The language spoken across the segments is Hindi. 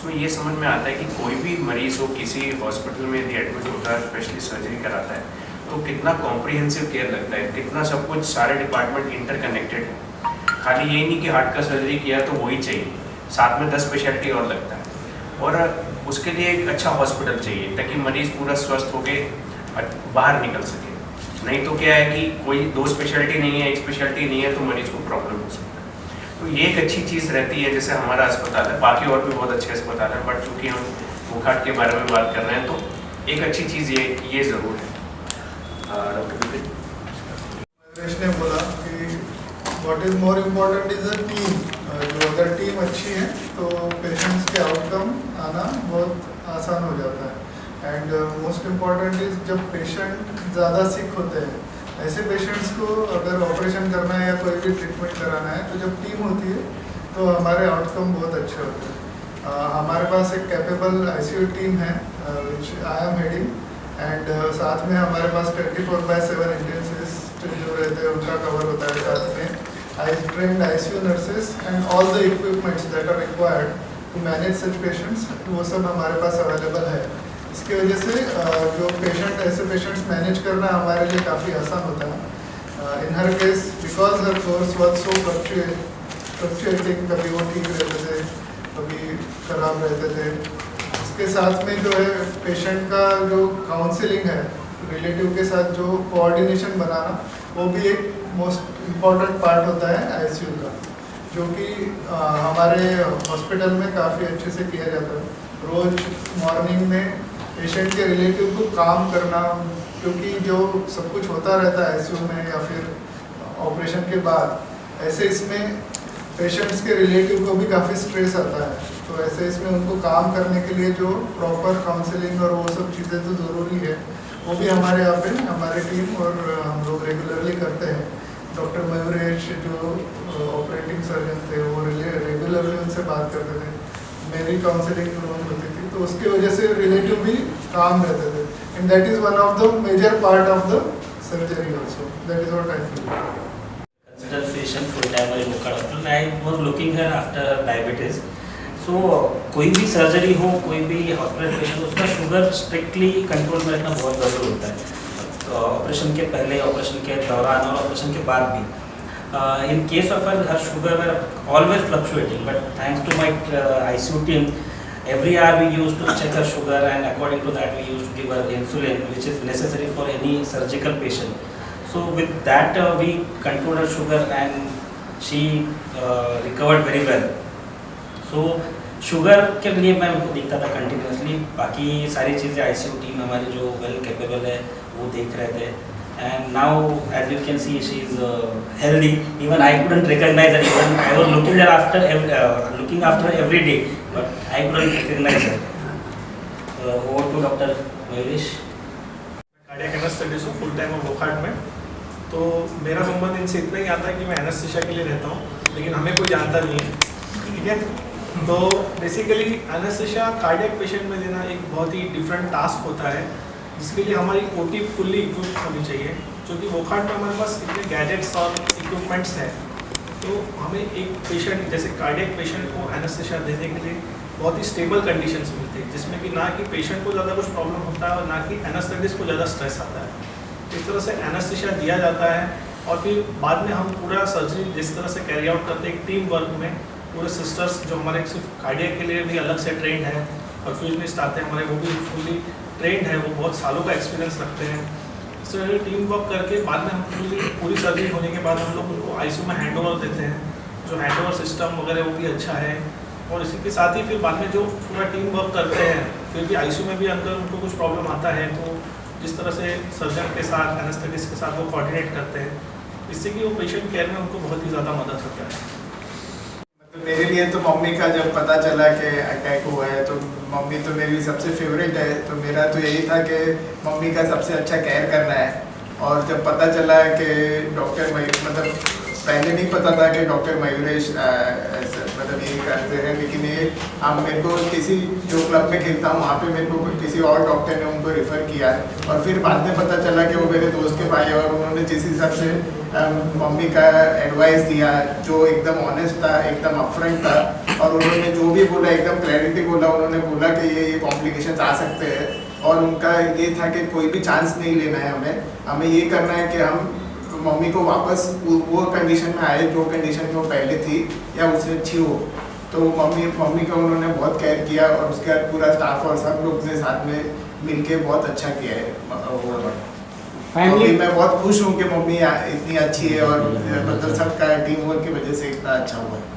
उसमें ये समझ में आता है कि कोई भी मरीज़ हो किसी हॉस्पिटल में यदि एडमिट होता है, स्पेशली सर्जरी कराता है, तो कितना कॉम्प्रिहेंसिव केयर लगता है, कितना सब कुछ सारे डिपार्टमेंट इंटरकनेक्टेड है। खाली यही नहीं कि हार्ट का सर्जरी किया तो वही चाहिए, साथ में 10 स्पेशलिटी और लगता है। और उसके लिए एक अच्छा हॉस्पिटल चाहिए ताकि मरीज़ पूरा स्वस्थ होकर बाहर निकल सके। नहीं तो क्या है कि कोई 2 स्पेशलिटी नहीं है, 1 स्पेशलिटी नहीं है, तो मरीज़ को प्रॉब्लम हो सकता है। तो ये एक अच्छी चीज़ रहती है, जैसे हमारा अस्पताल है, बाकी और भी बहुत अच्छे अस्पताल हैं, बट चूँकि हम वोखाट के बारे में बात कर रहे हैं तो एक अच्छी चीज़ ये ज़रूर है। डॉक्टर विपिन नरेश ने बोला कि what is more important is a team. जो अगर टीम अच्छी है तो पेशेंट्स के आउटकम आना बहुत आसान हो जाता है। एंड मोस्ट इम्पॉर्टेंट इज़ जब पेशेंट ज़्यादा सिक होते हैं, ऐसे पेशेंट्स को अगर ऑपरेशन करना है या कोई भी ट्रीटमेंट कराना है, तो जब टीम होती है तो हमारे आउटकम बहुत अच्छे होते हैं। हमारे पास एक कैपेबल आईसीयू टीम है विच आई एम हेडिंग, एंड साथ में हमारे पास 24/7 इंटेंसिविस्ट जो रहते हैं उनका कवर होता है। साथ में आई trained ICU nurses and all the equipments that are required to manage such patients, वो सब हमारे पास अवेलेबल है। इसकी वजह से जो ऐसे पेशेंट्स मैनेज करना हमारे लिए काफ़ी आसान होता है। In her case because her course was so fluctuating, कभी वो ठीक रहते थे, कभी खराब रहते थे। इसके साथ में जो है पेशेंट का जो काउंसलिंग है, रिलेटिव के साथ जो कोऑर्डिनेशन बनाना, वो भी एक मोस्ट इम्पॉर्टेंट पार्ट होता है ICU का, जो कि हमारे हॉस्पिटल में काफ़ी अच्छे से किया जाता है। रोज़ मॉर्निंग में पेशेंट के रिलेटिव को काम करना, क्योंकि जो सब कुछ होता रहता है ICU में या फिर ऑपरेशन के बाद, ऐसे इसमें पेशेंट्स के रिलेटिव को भी काफ़ी स्ट्रेस आता है। तो ऐसे इसमें उनको काम करने के लिए जो प्रॉपर काउंसलिंग और वो सब चीज़ें तो ज़रूरी है, वो भी हमारे यहाँ पे हमारी टीम और हम लोग रेगुलरली करते हैं। डॉक्टर मयूरेश जो ऑपरेटिंग सर्जन थे, वो रेगुलरली उनसे बात करते थे, मेरी काउंसलिंग रोज होती थी, तो उसकी वजह से रिलेटिव भी काम रहते थे। And that is one of the major part of the surgery also, that is what I feel. Considered patient full time in Wokhad Hospital. I was looking her after diabetes. So कोई भी सर्जरी हो, कोई भी हॉस्पिटल पेशेंट, उसका शुगर स्ट्रिक्टली कंट्रोल में रखना बहुत ज़रूरी होता है। तो ऑपरेशन के पहले, ऑपरेशन के दौरान और ऑपरेशन के बाद भी। In case of her sugar were always fluctuating, but thanks to my ICU team, every hour we used to check her sugar, and according to that we used to give her insulin, which is necessary for any surgical patient. So with that we controlled her sugar and she recovered very well. So sugar के लिए मैं उनको देखता था कंटिन्यूसली, बाकी सारी चीज़ें ICU टीम हमारी जो वेल कैपेबल है वो देख रहे थे। And now as you can see she is healthy, even I couldn't recognize her, even I was looking after every day, but I couldn't recognize her. Over to doctor Mayuresh. Cardiac anaesthetist हूँ फुल टाइम वोखाट में। तो मेरा संबंध इनसे इतना ही आता है कि मैं एनेस्थीसिया के लिए रहता हूँ, लेकिन हमें कोई जानता नहीं है, ठीक है। तो बेसिकली एनेस्थीसिया कार्डियक पेशेंट में देना एक बहुत ही डिफरेंट टास्क होता है, जिसके लिए हमारी OT फुल्ली इक्विप होनी चाहिए। क्योंकि वोखाट में हमारे पास इतने गैजेट्स और इक्विपमेंट्स हैं, तो हमें एक पेशेंट जैसे कार्डियक पेशेंट को एनेस्थीसिया देने के लिए बहुत ही स्टेबल कंडीशंस मिलती है, जिसमें कि ना कि पेशेंट को ज़्यादा कुछ प्रॉब्लम होता है और ना कि एनेस्थेटिस्ट को ज़्यादा स्ट्रेस आता है। इस तरह से एनेस्थीसिया दिया जाता है और फिर बाद में हम पूरा सर्जरी जिस तरह से कैरी आउट करते हैं एक टीम वर्क में, पूरे सिस्टर्स जो हमारे सिर्फ कार्डियक के लिए भी अलग से ट्रेंड है और फ्यूजनिस्ट आते हैं हमारे, वो भी फुल्ली ट्रेंड है, वो बहुत सालों का एक्सपीरियंस रखते हैं। इस तरह टीम वर्क करके बाद में हम पूरी सर्जरी होने के बाद हम लोग उनको ICU में हैंड ओवर देते हैं, जो हैंड ओवर सिस्टम वगैरह वो भी अच्छा है। और इसी के साथ ही फिर बाद में जो पूरा टीम वर्क करते हैं, फिर भी ICU में भी अंदर उनको कुछ प्रॉब्लम आता है, तो जिस तरह से सर्जन के साथ एनेस्थेटिस्ट के साथ वो कोऑर्डिनेट करते हैं, इससे कि वो पेशेंट केयर में उनको बहुत ही ज़्यादा मदद होता है। मतलब मेरे लिए तो मम्मी का जब पता चला कि अटैक हुआ है, तो मम्मी तो मेरी सबसे फेवरेट है, तो मेरा तो यही था कि मम्मी का सबसे अच्छा केयर करना है। और जब पता चला कि डॉक्टर मतलब पहले नहीं पता था कि डॉक्टर मयूरेश मतलब ये करते हैं, लेकिन ये मेरे को किसी जो क्लब में खेलता हूँ वहाँ पे मेरे को किसी और डॉक्टर ने उनको रेफ़र किया, और फिर बाद में पता चला कि वो मेरे दोस्त के भाई, और उन्होंने जिस हिसाब से मम्मी का एडवाइस दिया, जो एकदम ऑनेस्ट था, एकदम अपफ्रंट था, और उन्होंने जो भी बोला एकदम क्लैरिटी बोला, उन्होंने बोला कि ये कॉम्प्लिकेशंस आ सकते हैं, और उनका ये था कि कोई भी चांस नहीं लेना है, हमें ये करना है कि हम मम्मी को वापस वो कंडीशन में आए जो कंडीशन में वो पहले थी या उससे अच्छी हो। तो मम्मी का उन्होंने बहुत केयर किया, और उसके बाद पूरा स्टाफ और सब लोग ने साथ में मिलके बहुत अच्छा किया है। फैमिली मैं बहुत खुश हूँ कि मम्मी इतनी अच्छी है, और मतलब सबका टीम वर्क की वजह से इतना अच्छा हुआ है।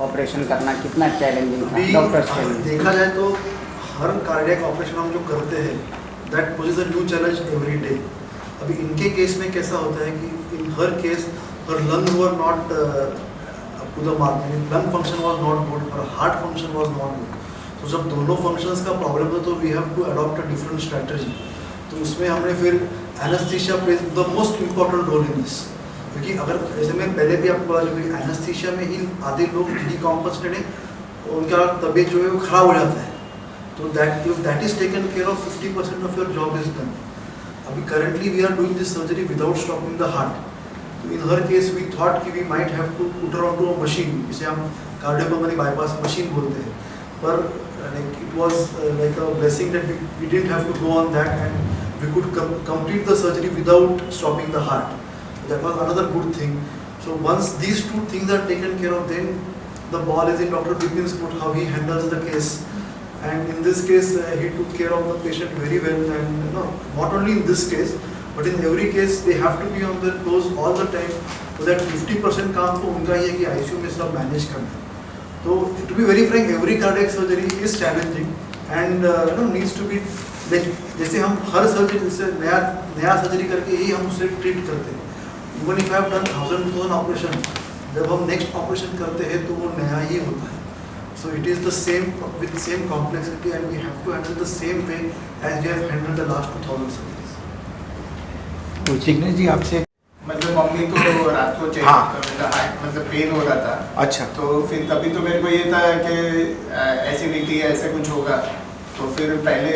ऑपरेशन करना कितना चैलेंजिंग था अभी डॉक्टर्स के लिए? देखा जाए तो हर कार्डियक ऑपरेशन हम जो करते हैं that poses a new challenge every day. अभी इनके केस में कैसा होता है कि in her case her lung were not up to the mark, lung function was not good और heart function was not good. तो जब दोनों फंक्शंस का प्रॉब्लम है तो we have to adopt a different strategy. तो उसमें हमने फिर anaesthesia plays the most important role in this, क्योंकि अगर जैसे मैं पहले भी आपको बोला कि एनेस्थीसिया में ही आधे लोग डिकम्पनसेटेड है, उनका तबीयत जो है वो खराब हो जाता है। तो that is taken care of 50% of your job is done. अभी currently we are doing this surgery without stopping the heart. तो in her case we thought कि we might have to put her onto a machine, जिसे हम कार्डियोपल्मोनरी बाईपास मशीन बोलते हैं, पर it was like a blessing that we didn't have to go on that and we could complete the surgery without stopping the heart. That was another good thing. So once these two things are taken care of, then the ball is in Dr. Bipin's court how he handles the case. And in this case, he took care of the patient very well. And not only in this case, but in every case, they have to be on their toes all the time. So that 50% काम तो उनका ही है कि ICU में सब मैनेज करना। तो to be very frank, every cardiac surgery is challenging and needs to be like, जैसे हम हर सर्जरी जैसे नया सर्जरी करके ही हम उसे ट्रीट करते हैं। Even if I have done 1000 operation, जब हम नेक्स्ट ऑपरेशन करते हैं तो वो नया ही होता है। So it is the same with same complexity and we have to handle the same way as we have handled the last 2000 surgeries. Jignesh ji आपसे मतलब मम्मी को रात को चेक मतलब पेन हो रहा था। अच्छा। तो फिर तभी तो मेरे को ये था कि एसिडिटी ऐसे कुछ होगा, तो फिर पहले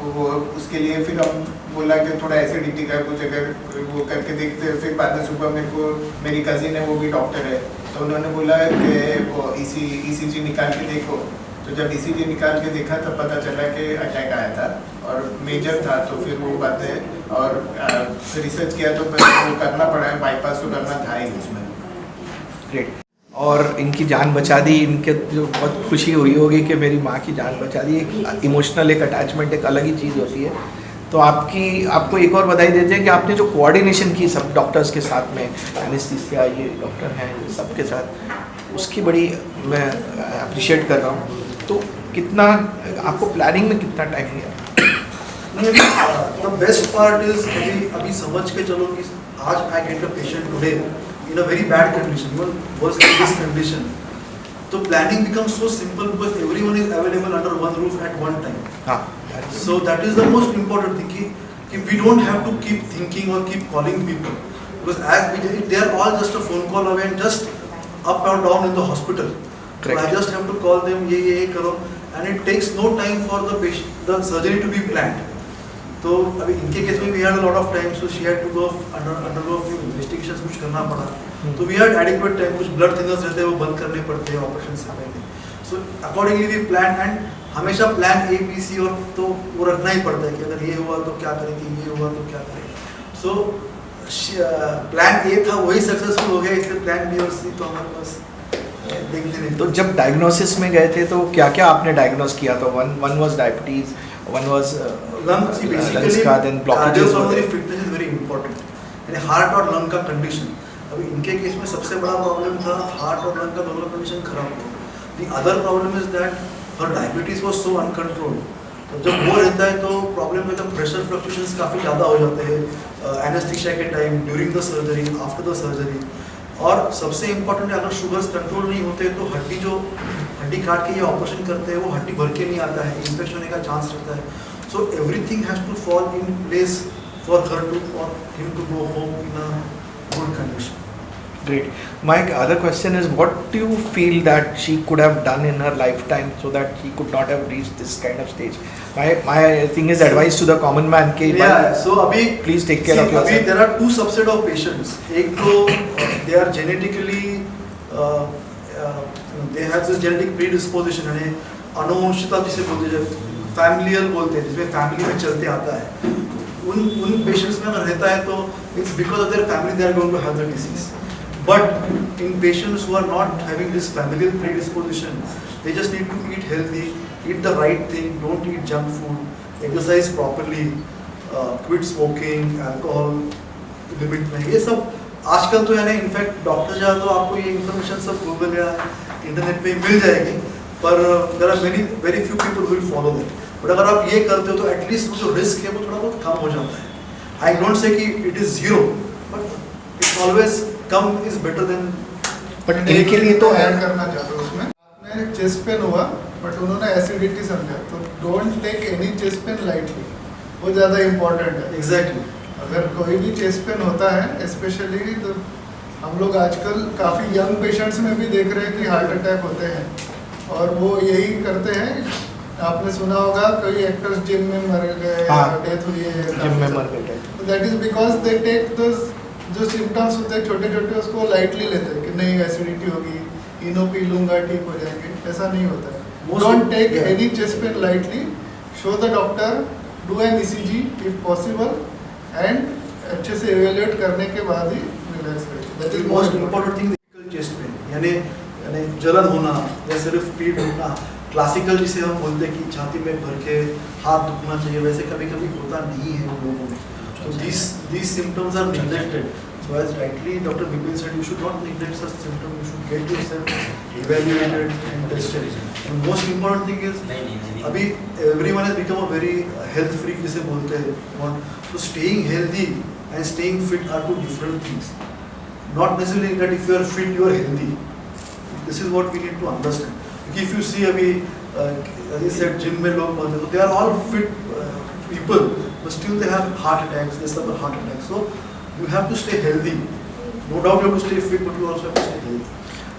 वो उसके लिए फिर हम बोला कि थोड़ा एसिडिटी का कुछ अगर वो करके देखते हैं। फिर बाद में सुबह मेरे को मेरी कज़िन है, वो भी डॉक्टर है, तो उन्होंने बोला कि वो ECG निकाल के देखो। तो जब ECG निकाल के देखा तब पता चला कि अटैक आया था और मेजर था। तो फिर वो बातें और फिर रिसर्च किया तो फिर वो करना पड़ा है, बाईपास तो करना था ही उसमें। ग्रेट। और इनकी जान बचा दी, इनके जो बहुत खुशी हुई होगी कि मेरी माँ की जान बचा दी। एक इमोशनल एक अटैचमेंट एक अलग ही चीज़ होती है। तो आपको एक और बधाई देते हैं कि आपने जो कोऑर्डिनेशन की सब डॉक्टर्स के साथ में, एनेस्थीसिया ये डॉक्टर हैं सबके साथ, उसकी बड़ी मैं अप्रिशिएट कर रहा हूँ। तो कितना आपको प्लानिंग में कितना टाइम लिया? नहीं, द बेस्ट पार्ट इज अभी समझ के चलो कि आज I get a patient today in a very bad condition, even worse than this condition. तो planning becomes so simple because everyone is available under one roof at one time. हाँ। So that is the most important thing कि we don't have to keep thinking or keep calling people because as they are all just a phone call away and just up or down in the hospital. So I just have to call them ये करो and it takes no time for the surgery to be planned. तो अभी इनके केस में we had a lot of time, so she had to go undergo a few investigations, कुछ करना पड़ा। तो we had adequate time, कुछ blood thinners रहते हैं वो बंद करने पड़ते हैं ऑपरेशन से पहले। So accordingly we planned and हमेशा प्लान A, B, C और तो वो रखना ही पड़ता है कि अगर ये हुआ तो क्या करेंगे, ये हुआ तो क्या करेंगे। सो प्लान A था वही सक्सेसफुल हो गया, इसलिए प्लान B और C तो हमारे पास देखने नहीं। तो जब डायग्नोसिस में गए थे तो क्या क्या आपने डायग्नोस किया था? One was diabetes, one was lungs का, then blockages cardiopulmonary fitness is very important, यानी हार्ट और लंग का कंडीशन। अभी इनके केस में सबसे बड़ा प्रॉब्लम था हार्ट और लंग का दोनों कंडीशन खराब हो। The other problem is that और डायबिटीज़ वॉज सो अनकंट्रोल्ड। तो जब वो रहता है तो प्रॉब्लम में प्रेशर फ्लक्चुएशंस काफ़ी ज़्यादा हो जाते हैं एनेस्थीसिया के time, during the surgery, after the surgery. और सबसे इम्पोर्टेंट है अगर शुगर्स कंट्रोल नहीं होते तो हड्डी काट के ये ऑपरेशन करते हैं वो हड्डी भर के नहीं आता है, इन्फेक्शन होने का चांस रहता है। So everything has to fall in place for her too और him to go home in a good condition. Great. My other question is, what do you feel that she could have done in her lifetime so that she could not have reached this kind of stage? My thing is advice to the common man कि so अभी please take care of yourself. अभी there are two subset of patients. एक तो they are genetically they have the genetic predisposition, यानी अनुवंशिकता जिसे बोलते हैं, फैमिलियल बोलते हैं, जिसमें फैमिली में चलते आता है, उन पेशेंट्स में अगर रहता है तो it's because of their family they are going to have the disease. But in patients who are not having this familial predisposition, they just need to eat healthy, eat the right thing, don't eat junk food, exercise properly, quit smoking, alcohol limit में. ये सब आजकल तो यानी इनफैक्ट डॉक्टर जो है तो आपको ये इन्फॉर्मेशन सब गूगल या इंटरनेट पे मिल जाएगी, पर there are very few people will follow that. But अगर आप ये करते हो तो एटलीस्ट जो रिस्क है वो थोड़ा बहुत कम हो जाता है. आई डोंट से कि it is zero, but it's always कम इज बेटर देन. बट इनके लिए तो ऐड करना चाहता हूँ उसमें. आपने चेस्ट पेन हुआ बट उन्होंने एसिडिटी समझा, तो don't take any chest pain lightly, वो ज़्यादा इम्पोर्टेंट है. एग्जैक्टली. अगर कोई भी चेस्ट पेन होता है स्पेशली, तो हम लोग आजकल काफ़ी यंग पेशेंट्स में भी देख रहे हैं कि हार्ट अटैक होते हैं, और वो यही करते हैं. आपने सुना होगा कोई एक्टर्स जिम में मर गए, डेथ हुई है जिम में मर गए, तो that is because they take जो सिम्टम्स होते हैं छोटे छोटे, उसको लाइटली लेते हैं कि नहीं एसिडिटी होगी, इनो पी लूंगा ठीक हो जाएंगे. ऐसा नहीं होता है. Don't take any chest pain lightly. Show the doctor, do an ECG if possible, and अच्छे से इवेल्युएट करने के बाद ही रिलैक्स करें. That is most important thing chest pain, यानी जलन होना या सिर्फ पीठ दुखना. क्लासिकल जिसे हम बोलते हैं कि छाती में भर के हाथ दुखना चाहिए, वैसे कभी कभी होता नहीं है उन लोगों में. तो these symptoms are neglected. So as rightly Dr. Bipin said, you should not neglect such symptoms. You should get yourself evaluated and tested. And most important thing is, अभी everyone has become a very health freak जिसे बोलते हैं. So staying healthy and staying fit are two different things. Not necessarily that if you are fit you are healthy. This is what we need to understand. Because if you see अभी as I said जिम में लोग बोलते हैं, तो they are all fit people, but still they have heart attacks, they suffer heart attacks. So you have to stay healthy. No doubt you have to stay fit, but you also have to stay healthy.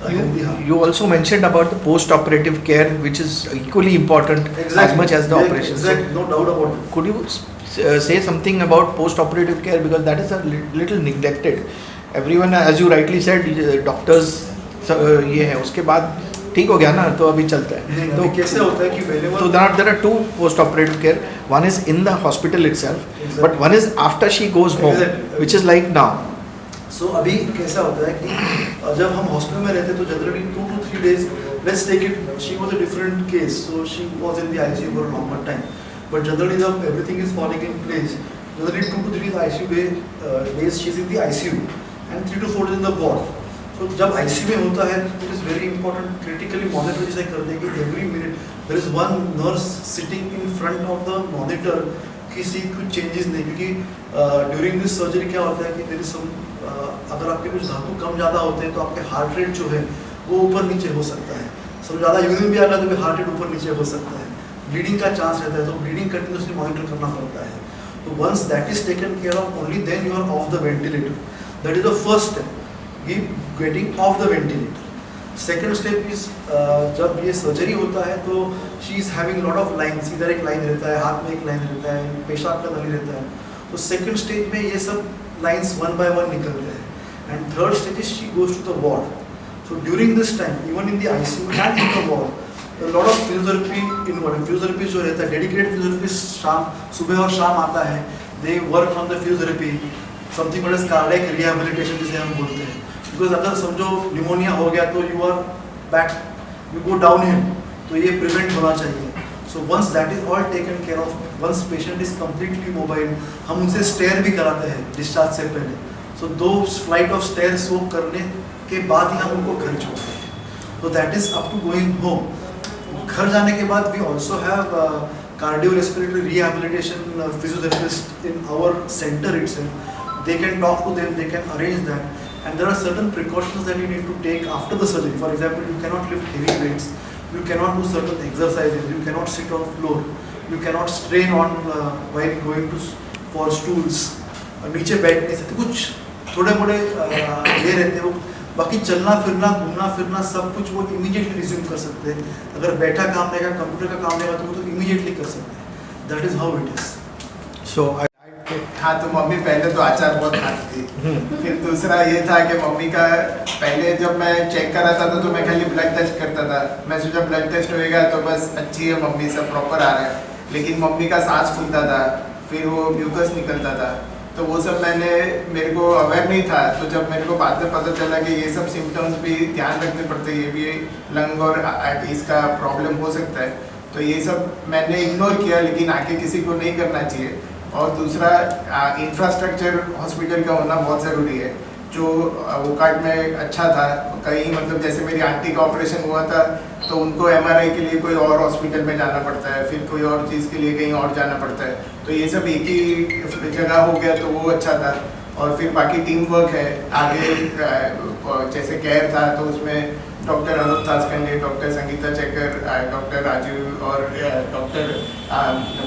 A healthy heart. You also mentioned about the post-operative care, which is equally important as much as the operation. Exactly, no doubt about it. Could you say something about post-operative care, because that is a little neglected. Everyone, as you rightly said, doctors ये है, उसके बाद ठीक हो गया ना तो अभी चलता है. तो कैसे होता है कि तो there are two post-operative care. One is in the hospital itself, but one is after she goes home, which is like now. So अभी कैसा होता है कि जब हम हॉस्पिटल में रहते तो generally 2 to 3 days, let's take it, she was a different case, so she was in the ICU for a longer time, but generally जब everything is falling in place, generally 2 to 3 ICU days she is in the ICU and 3 to 4 days in the ward. तो जब ICU में होता है it is very important, critically monitor जिसे कर देंगे every minute there is one nurse sitting in front of the monitor, किसी कुछ चेंजेस नहीं. क्योंकि ड्यूरिंग दिस सर्जरी क्या होता है कि देयर इज सम, अगर आपके कुछ धातु कम ज़्यादा होते हैं तो आपके हार्ट रेट जो है वो ऊपर नीचे हो सकता है. सब ज़्यादा यूरिन भी आ गया तो हार्ट रेट ऊपर नीचे हो सकता है. ब्लीडिंग का चांस रहता है, तो ब्लीडिंग कंटिन्यूसली मॉनिटर करना पड़ता है. तो once that is taken care of, only then you are off the ventilator. That is the first step, getting off the ventilator. Second step is जब ये सर्जरी होता है तो she is having lot of lines. इधर एक लाइन रहता है, हाथ में एक लाइन रहता है, पेशाब का नली रहता है. तो सेकंड स्टेज में ये सब लाइंस 1 by 1 निकलते हैं. And third stage is she goes to the ward. So during this time, even in the ICU and in the ward, a lot of physiotherapy involved. Physiotherapy जो रहता है, dedicated physiotherapist सुबह और शाम आता है. They work on the physiotherapy, something called as cardiac rehabilitation जिसे हम बोलते हैं. बिकॉज अगर समझो निमोनिया हो गया तो you are back, you go downhill, तो ये प्रिवेंट होना चाहिए. So once that is all taken care of, once patient is completely mobile, हम उनसे स्टेयर भी कराते हैं डिस्चार्ज से पहले. सो 2 फ्लाइट ऑफ स्टेयर्स वो करने के बाद ही हम उनको घर छोड़ते हैं. तो that is up to going home. घर जाने के बाद we also have cardio respiratory rehabilitation physiotherapist in our centre itself. They can talk to them, they can arrange that, and there are certain precautions that you need to take after the surgery. For example, you cannot lift heavy weights, you cannot do certain exercises, you cannot sit on floor, you cannot strain on while going to for stools. नीचे बैठ नहीं सकते. कुछ थोड़े मोड़े ये रहते हैं वो. बाकी चलना फिरना घूमना फिरना सब कुछ वो इमीडिएटली रिज्यूम कर सकते हैं. अगर बैठा काम रहेगा, कंप्यूटर का काम रहेगा तो वो तो इमीडिएटली कर सकते हैं. That is how it is. So I हाँ, तो मम्मी पहले तो अचार बहुत खाती थी। फिर दूसरा ये था कि मम्मी का पहले जब मैं चेक कराता था तो मैं खाली ब्लड टेस्ट करता था। मैं सोचा ब्लड टेस्ट होएगा तो बस अच्छी है मम्मी, सब प्रॉपर आ रहा है। लेकिन मम्मी का सांस फूलता था, फिर वो म्यूकस निकलता था, तो वो सब मेरे को अवेयर नहीं था। तो जब मेरे को बाद में पता चला कि ये सब सिम्टम्स भी ध्यान रखने पड़ते हैं, ये भी लंग और इसका प्रॉब्लम हो सकता है, तो ये सब मैंने इग्नोर किया। लेकिन आगे किसी को नहीं करना चाहिए। और दूसरा, इंफ्रास्ट्रक्चर हॉस्पिटल का होना बहुत ज़रूरी है। जो वोकार्ड में अच्छा था, कहीं मतलब जैसे मेरी आंटी का ऑपरेशन हुआ था तो उनको MRI के लिए कोई और हॉस्पिटल में जाना पड़ता है, फिर कोई और चीज़ के लिए कहीं और जाना पड़ता है, तो ये सब एक ही जगह हो गया तो वो अच्छा था। और फिर बाकी टीम वर्क है आगे, जैसे केयर था तो उसमें doctor Anup Taskande, doctor Sangeeta Chekar, doctor Rajeev और डॉक्टर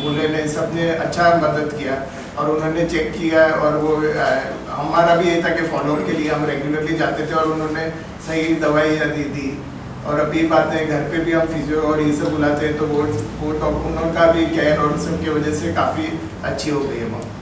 बुल्ले ने सबने अच्छा मदद किया और उन्होंने चेक किया। और वो हमारा भी ये था कि फॉलोअप के लिए हम रेगुलरली जाते थे और उन्होंने सही दवाइयाँ दी। और अभी बात है घर पे भी हम फिजियो और ये सब बुलाते हैं, तो वो उनका भी केयर और सब की वजह से काफ़ी अच्छी हो गई है।